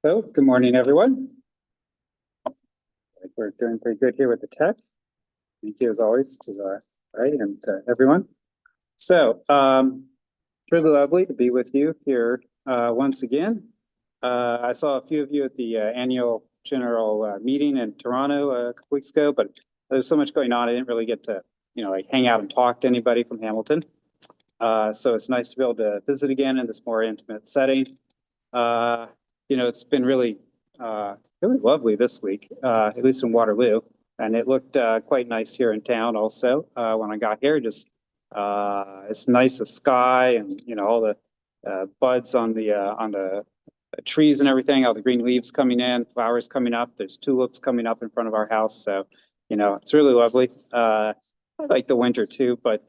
So, good morning, everyone. We're doing pretty good here with the tech. Thank you, as always, to right, and everyone. So, it's really lovely to be with you here once again. I saw a few of you at the annual general meeting in Toronto a couple weeks ago, but there's so much going on, I didn't really get to, like hang out and talk to anybody from Hamilton. So it's nice to be able to visit again in this more intimate setting. Uh, it's been really lovely this week, at least in Waterloo, and it looked quite nice here in town also when I got here. Just it's nice the sky and all the buds on the trees and everything, all the green leaves coming in, flowers coming up. There's tulips coming up in front of our house, so it's really lovely. I like the winter too, but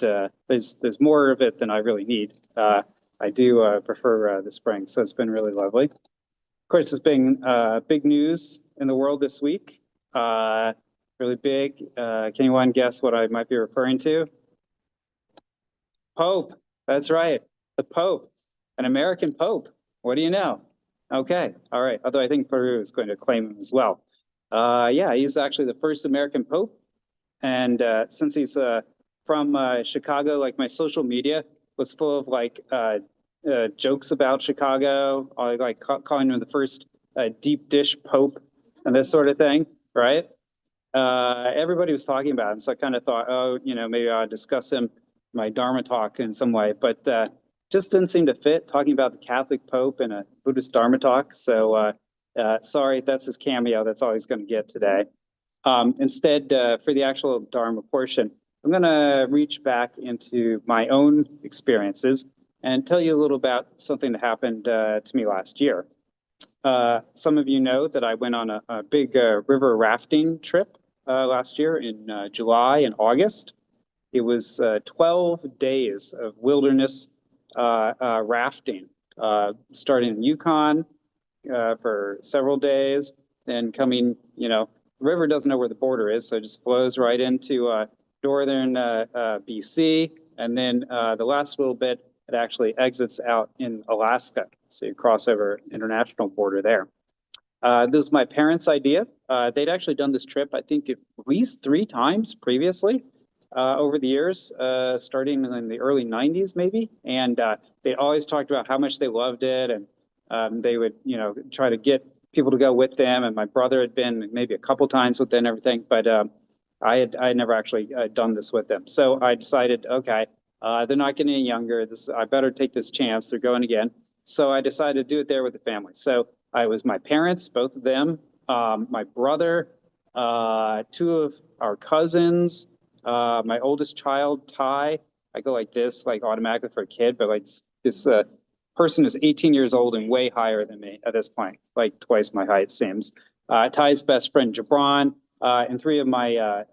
there's more of it than I really need. I do prefer the spring, so it's been really lovely. Of course, there's been big news in the world this week. Really big. Can anyone guess what I might be referring to? Pope. That's right. The Pope, an American Pope. What do you know? Okay. All right. Although I think Peru is going to claim him as well. Yeah, he's actually the first American Pope. And since he's from Chicago, like my social media was full of jokes about Chicago, calling him the first deep dish Pope and this sort of thing, right? Everybody was talking about him, so I kind of thought, oh, maybe I'll discuss him, my Dharma talk in some way, but just didn't seem to fit talking about the Catholic Pope in a Buddhist Dharma talk. So sorry, that's his cameo. That's all he's going to get today. Instead, for the actual Dharma portion, I'm going to reach back into my own experiences and tell you a little about something that happened to me last year. Some of you know that I went on a big river rafting trip last year in July and August. It was 12 days of wilderness rafting, starting in Yukon for several days, then coming, the river doesn't know where the border is, so it just flows right into northern BC. And then the last little bit, it actually exits out in Alaska. So you cross over international border there. This was my parents' idea. They'd actually done this trip, I think, at least 3 times previously over the years, starting in the early 90s, maybe. And they always talked about how much they loved it. And they would, try to get people to go with them. And my brother had been maybe a couple times with them and everything. But I had never actually done this with them. So I decided, okay, they're not getting any younger. I better take this chance. They're going again. So I decided to do it there with the family. So I was my parents, both of them, my brother, 2 of our cousins, my oldest child, Ty. I go like this, like automatically for a kid, but like this person is 18 years old and way higher than me at this point, like twice my height, seems. Ty's best friend, Jabron, and 3 of my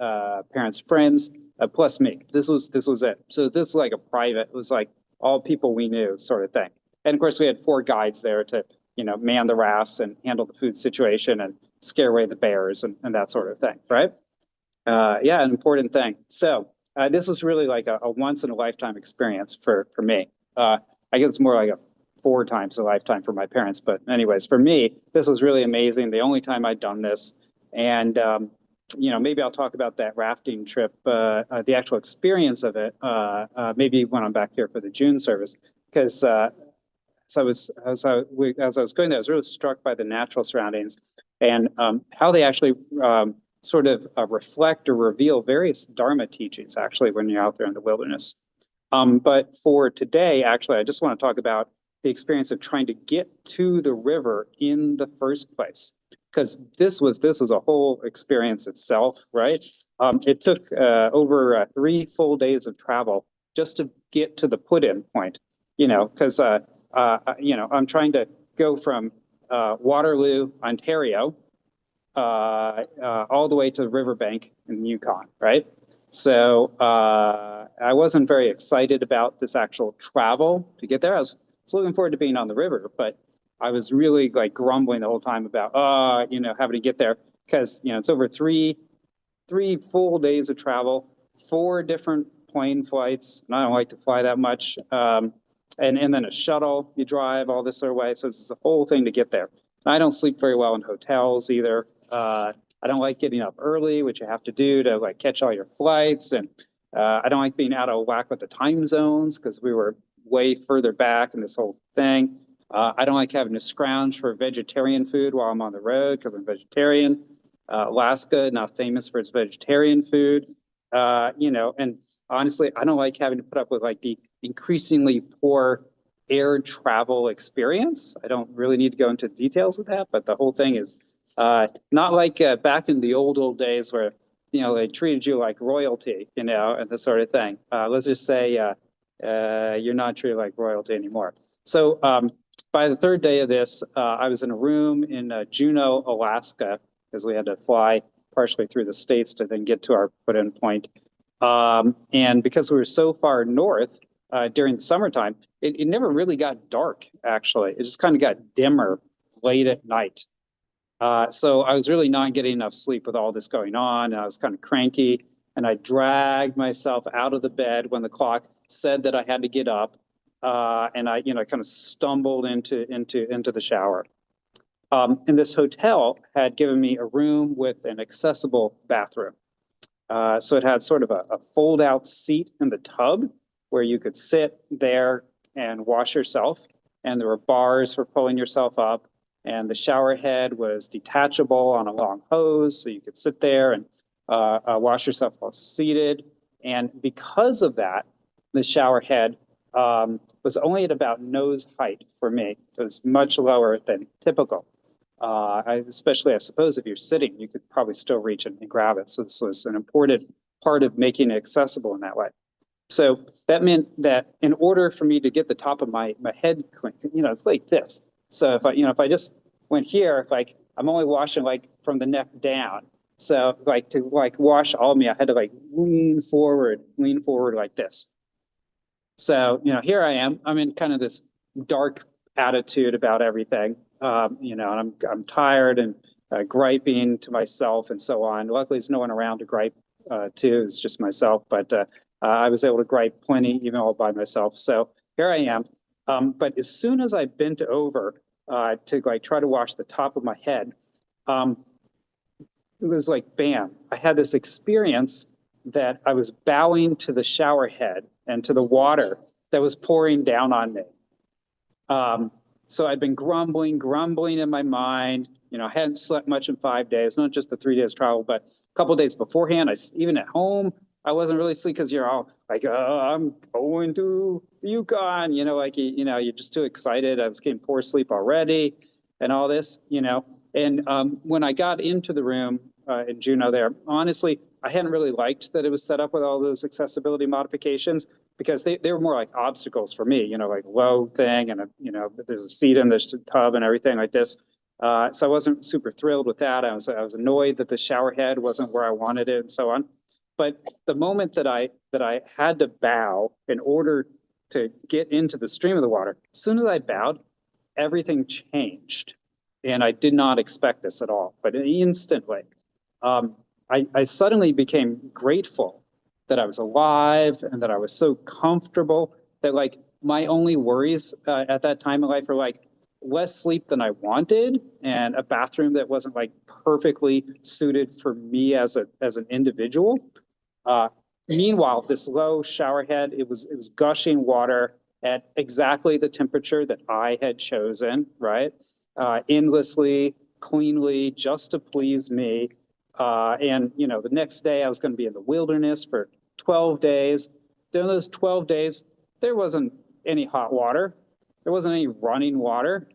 parents' friends, plus me. This was it. So this was like a private, it was like all people we knew sort of thing. And of course, we had 4 guides there to, man the rafts and handle the food situation and scare away the bears and that sort of thing, right? Yeah, an important thing. So this was really like a once in a lifetime experience for me. I guess it's more like a 4 times a lifetime for my parents. But anyways, for me, this was really amazing. The only time I'd done this. And, maybe I'll talk about that rafting trip, the actual experience of it, maybe when I'm back here for the June service, because as I was going there, I was really struck by the natural surroundings and how they actually sort of reflect or reveal various Dharma teachings, actually, when you're out there in the wilderness. But for today, actually, I just want to talk about the experience of trying to get to the river in the first place, because this was a whole experience itself, right? It took over 3 full days of travel just to get to the put-in point, because I'm trying to go from Waterloo, Ontario, all the way to the riverbank in Yukon, right? So I wasn't very excited about this actual travel to get there. I was looking forward to being on the river, but I was really like grumbling the whole time about, having to get there because, it's over three full days of travel, 4 different plane flights. And I don't like to fly that much. And then a shuttle you drive all this sort of way. So it's a whole thing to get there. I don't sleep very well in hotels either. I don't like getting up early, which you have to do to like catch all your flights. And I don't like being out of whack with the time zones because we were way further back in this whole thing. I don't like having to scrounge for vegetarian food while I'm on the road because I'm vegetarian. Alaska, not famous for its vegetarian food. And honestly, I don't like having to put up with like the increasingly poor air travel experience. I don't really need to go into details of that, but the whole thing is not like back in the old days where they treated you like royalty, and this sort of thing. Let's just say you're not treated like royalty anymore. So by the third day of this, I was in a room in Juneau, Alaska, because we had to fly partially through the states to then get to our put-in point. And because we were so far north during the summertime, it never really got dark, actually. It just kind of got dimmer late at night. So I was really not getting enough sleep with all this going on. And I was kind of cranky, and I dragged myself out of the bed when the clock said that I had to get up. And I kind of stumbled into the shower. And this hotel had given me a room with an accessible bathroom. So it had sort of a fold-out seat in the tub where you could sit there and wash yourself. And there were bars for pulling yourself up. And the shower head was detachable on a long hose, so you could sit there and wash yourself while seated. And because of that, the shower head was only at about nose height for me. It was much lower than typical. Especially, I suppose, if you're sitting, you could probably still reach and grab it. So this was an important part of making it accessible in that way. So that meant that in order for me to get the top of my head, it's like this. So if I just went here, like I'm only washing like from the neck down. So like to like wash all of me, I had to like lean forward like this. So, here I am. I'm in kind of this dark attitude about everything, and I'm tired and griping to myself and so on. Luckily, there's no one around to gripe to. It's just myself, but I was able to gripe plenty, even all by myself. So here I am. But as soon as I bent over to like try to wash the top of my head, it was like bam! I had this experience that I was bowing to the shower head and to the water that was pouring down on me. So I'd been grumbling in my mind. I hadn't slept much in 5 days, not just the 3 days travel, but a couple of days beforehand. Even at home, I wasn't really sleeping because you're all like, I'm going to the Yukon, you're just too excited. I was getting poor sleep already and all this, And when I got into the room in Juneau there, honestly, I hadn't really liked that it was set up with all those accessibility modifications because they were more like obstacles for me, like low thing and, there's a seat in the tub and everything like this. So I wasn't super thrilled with that. I was annoyed that the shower head wasn't where I wanted it and so on. But the moment that I had to bow in order to get into the stream of the water, as soon as I bowed, everything changed. And I did not expect this at all, but instantly. I suddenly became grateful that I was alive and that I was so comfortable that like my only worries at that time in life were like less sleep than I wanted and a bathroom that wasn't like perfectly suited for me as an individual. Meanwhile, this low shower head, it was gushing water at exactly the temperature that I had chosen, right? Endlessly, cleanly, just to please me. And the next day I was going to be in the wilderness for 12 days. During those 12 days, there wasn't any hot water. There wasn't any running water.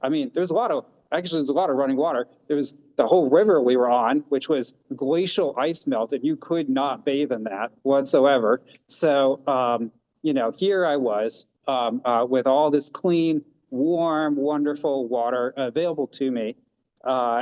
I mean, there's a lot of running water. There was the whole river we were on, which was glacial ice melt, and you could not bathe in that whatsoever. So, here I was with all this clean, warm, wonderful water available to me,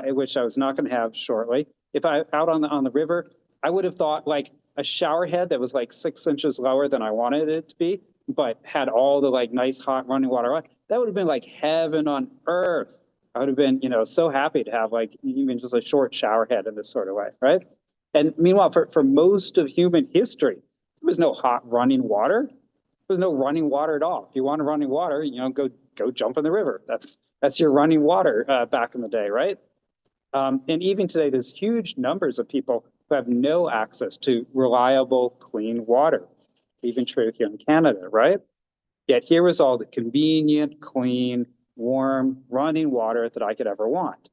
which I was not going to have shortly. If I out on the river, I would have thought like a shower head that was like 6 inches lower than I wanted it to be, but had all the like nice hot running water on. That would have been like heaven on earth. I would have been, so happy to have like even just a short shower head in this sort of way, right? And meanwhile, for most of human history, there was no hot running water. There was no running water at all. If you want running water, go jump in the river. That's That's your running water back in the day, right? And even today, there's huge numbers of people who have no access to reliable, clean water. It's even true here in Canada, right? Yet here was all the convenient, clean, warm, running water that I could ever want.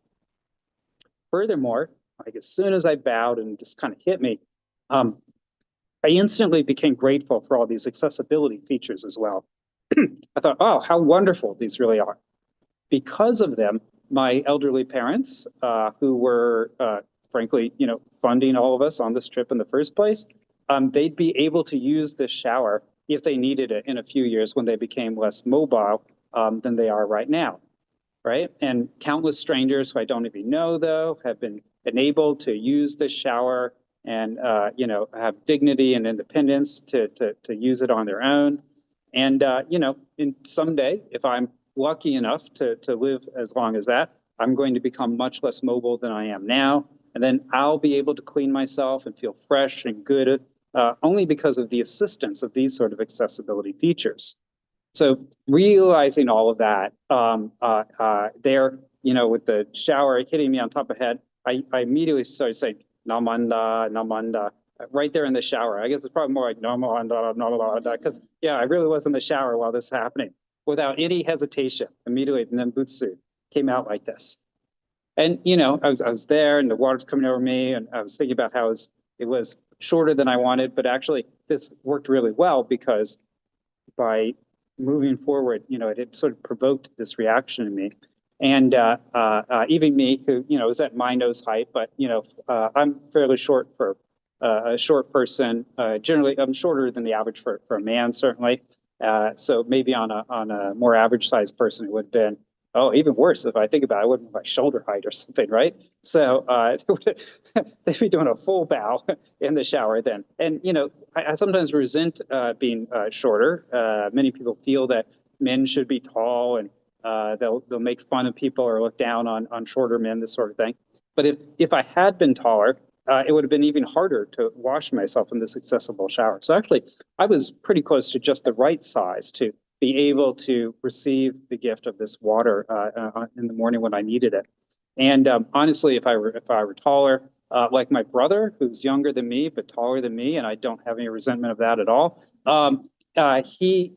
Furthermore, like as soon as I bowed and just kind of hit me, I instantly became grateful for all these accessibility features as well. I thought, oh, how wonderful these really are. Because of them, my elderly parents, who were frankly, funding all of us on this trip in the first place, they'd be able to use this shower if they needed it in a few years when they became less mobile than they are right now, right? And countless strangers who I don't even know, though, have been enabled to use this shower and have dignity and independence to use it on their own. And in someday, if I'm lucky enough to live as long as that, I'm going to become much less mobile than I am now. And then I'll be able to clean myself and feel fresh and good only because of the assistance of these sort of accessibility features. So realizing all of that, there, with the shower hitting me on top of the head, I immediately started saying, Namanda, Namanda, right there in the shower. I guess it's probably more like Namanda, Namanda, because yeah, I really was in the shower while this is happening without any hesitation. Immediately, the Nembutsu came out like this. And, I was there and the water's coming over me and I was thinking about how it was shorter than I wanted, but actually this worked really well because by moving forward, it sort of provoked this reaction in me. And even me, who, is at my nose height, but, I'm fairly short for a short person. Generally, I'm shorter than the average for a man, certainly. So maybe on a more average sized person, it would have been, oh, even worse if I think about it, I would have been my shoulder height or something, right? So they'd be doing a full bow in the shower then. And, I sometimes resent being shorter. Many people feel that men should be tall and they'll make fun of people or look down on shorter men, this sort of thing. But if I had been taller, it would have been even harder to wash myself in this accessible shower. So actually, I was pretty close to just the right size to be able to receive the gift of this water in the morning when I needed it. And honestly, if I were taller, like my brother, who's younger than me but taller than me, and I don't have any resentment of that at all. He,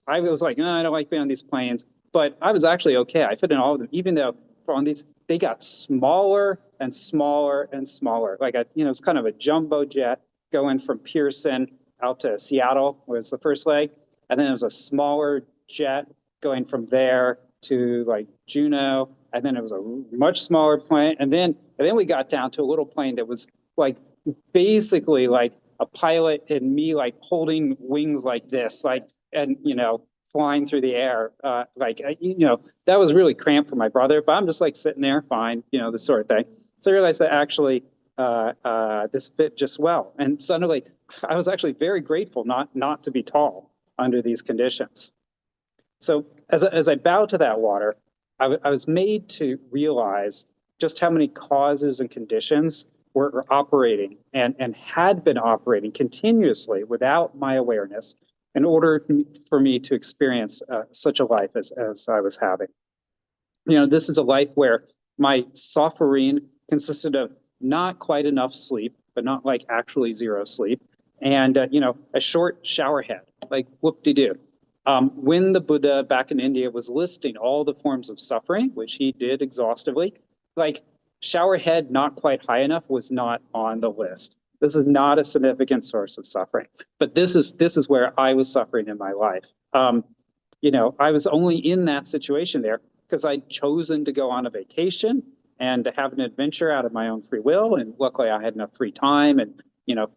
I was like, no, I don't like being on these planes, but I was actually okay. I fit in all of them, even though on these they got smaller and smaller and smaller. Like it's kind of a jumbo jet going from Pearson out to Seattle was the first leg, and then it was a smaller jet going from there to like Juneau, and then it was a much smaller plane, and then we got down to a little plane that was like basically like a pilot and me like holding wings like this, like and flying through the air, that was really cramped for my brother. But I'm just like sitting there, fine, this sort of thing. So I realized that actually this fit just well, and suddenly I was actually very grateful not to be tall under these conditions. So as I bowed to that water, I was made to realize just how many causes and conditions were operating and had been operating continuously without my awareness in order for me to experience such a life as I was having. This is a life where my suffering consisted of not quite enough sleep, but not like actually zero sleep, and a short shower head, like whoop-de-doo. When the Buddha back in India was listing all the forms of suffering, which he did exhaustively, like shower head not quite high enough was not on the list. This is not a significant source of suffering, but this is where I was suffering in my life. I was only in that situation there because I'd chosen to go on a vacation and to have an adventure out of my own free will. And luckily I had enough free time and,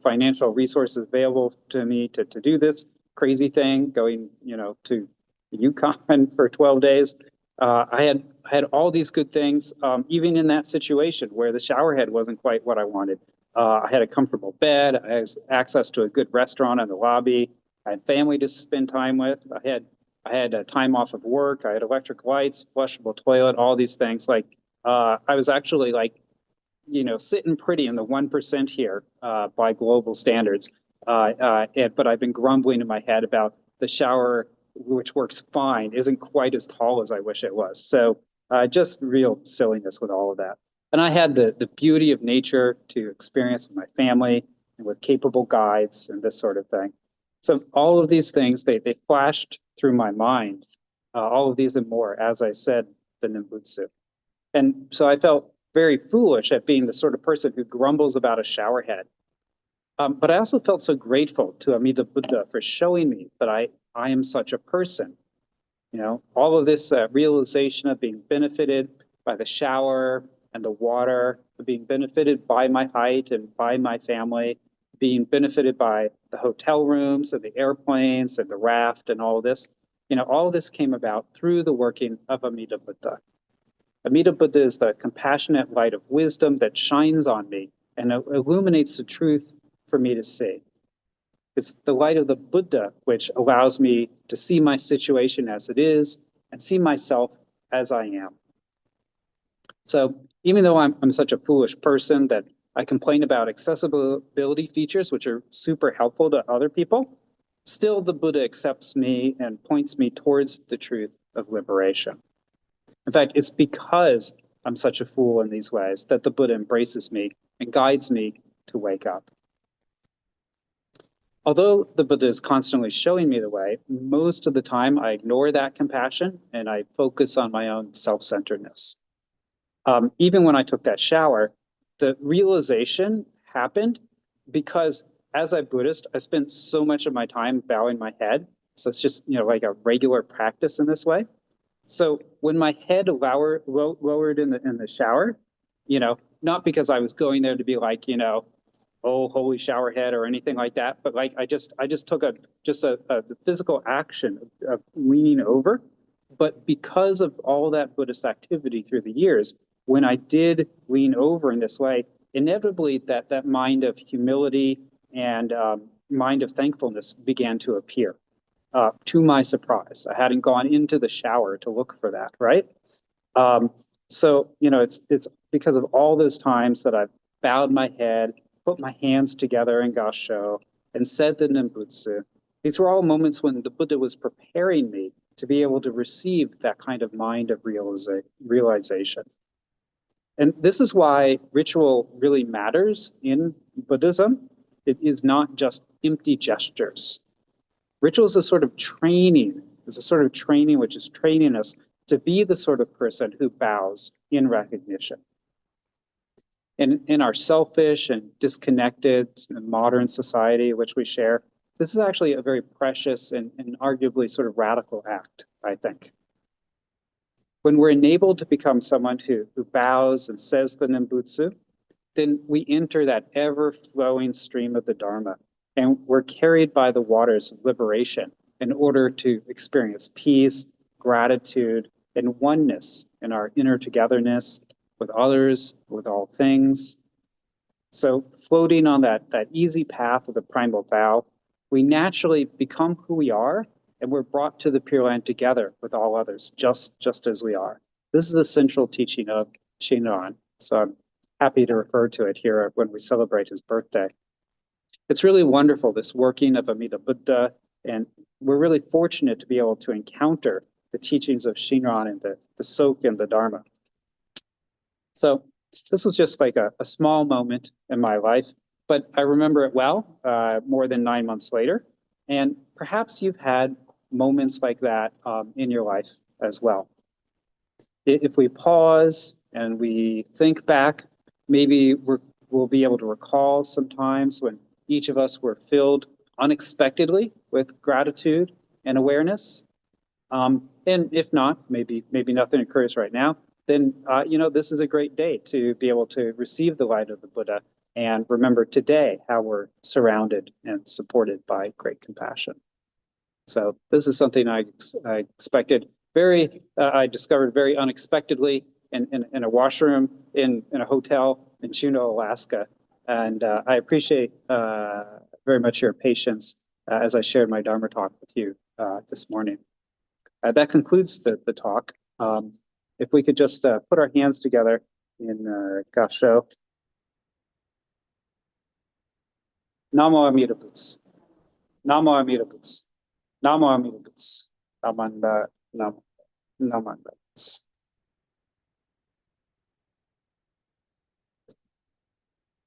financial resources available to me to do this crazy thing, going, to Yukon for 12 days. I had all these good things, even in that situation where the shower head wasn't quite what I wanted. I had a comfortable bed. I had access to a good restaurant in the lobby. I had family to spend time with. I had time off of work. I had electric lights, flushable toilet, all these things. Like I was actually like, sitting pretty in the 1% here by global standards. But I've been grumbling in my head about the shower which works fine, isn't quite as tall as I wish it was. So just real silliness with all of that. And I had the beauty of nature to experience with my family and with capable guides and this sort of thing. So all of these things, they flashed through my mind, all of these and more, as I said, the Nimbutsu. And so I felt very foolish at being the sort of person who grumbles about a shower head. But I also felt so grateful to Amida Buddha for showing me that I am such a person. You know, all of this realization of being benefited by the shower and the water, being benefited by my height and by my family, being benefited by the hotel rooms and the airplanes and the raft and all of this. You know, all of this came about through the working of Amida Buddha. Amida Buddha is the compassionate light of wisdom that shines on me and illuminates the truth for me to see. It's the light of the Buddha which allows me to see my situation as it is and see myself as I am. So even though I'm such a foolish person that I complain about accessibility features, which are super helpful to other people, still the Buddha accepts me and points me towards the truth of liberation. In fact, it's because I'm such a fool in these ways that the Buddha embraces me and guides me to wake up. Although the Buddha is constantly showing me the way, most of the time I ignore that compassion and I focus on my own self-centeredness. Even when I took that shower, the realization happened because as a Buddhist, I spent so much of my time bowing my head. So it's just, you know, like a regular practice in this way. So when my head lowered in the shower, you know, not because I was going there to be like, you know, oh, holy shower head or anything like that, but like I just took a physical action of leaning over. But because of all that Buddhist activity through the years, when I did lean over in this way, inevitably that mind of humility and mind of thankfulness began to appear. To my surprise, I hadn't gone into the shower to look for that, right? So you know, it's because of all those times that I've bowed my head, put my hands together in Gassho, and said the Nimbutsu. These were all moments when the Buddha was preparing me to be able to receive that kind of mind of realization. And this is why ritual really matters in Buddhism. It is not just empty gestures. Ritual is a sort of training. It's a sort of training which is training us to be the sort of person who bows in recognition. In our selfish and disconnected and modern society which we share, this is actually a very precious and arguably sort of radical act, I think. When we're enabled to become someone who bows and says the Nimbutsu, then we enter that ever-flowing stream of the Dharma, and we're carried by the waters of liberation in order to experience peace, gratitude, and oneness in our inner togetherness with others, with all things. So floating on that easy path of the primal vow, we naturally become who we are, and we're brought to the Pure Land together with all others, just as we are. This is the central teaching of Shinran. So I'm happy to refer to it here when we celebrate his birthday. It's really wonderful, this working of Amida Buddha, and we're really fortunate to be able to encounter the teachings of Shinran and the Sok and the Dharma. So this was just like a small moment in my life, but I remember it well, more than 9 months later. And perhaps you've had moments like that in your life as well. If we pause and we think back, maybe we'll be able to recall some times when each of us were filled unexpectedly with gratitude and awareness. And if not, maybe nothing occurs right now, then you know, this is a great day to be able to receive the light of the Buddha and remember today how we're surrounded and supported by great compassion. So this is something I expected I discovered very unexpectedly in a washroom in a hotel in Juneau, Alaska. And I appreciate very much your patience as I shared my Dharma talk with you this morning. That concludes the talk. If we could just put our hands together in Gassho. Namo Amida Butsu. Namo Amida Butsu. Namo Amida Butsu. Amanda, no, Namanda.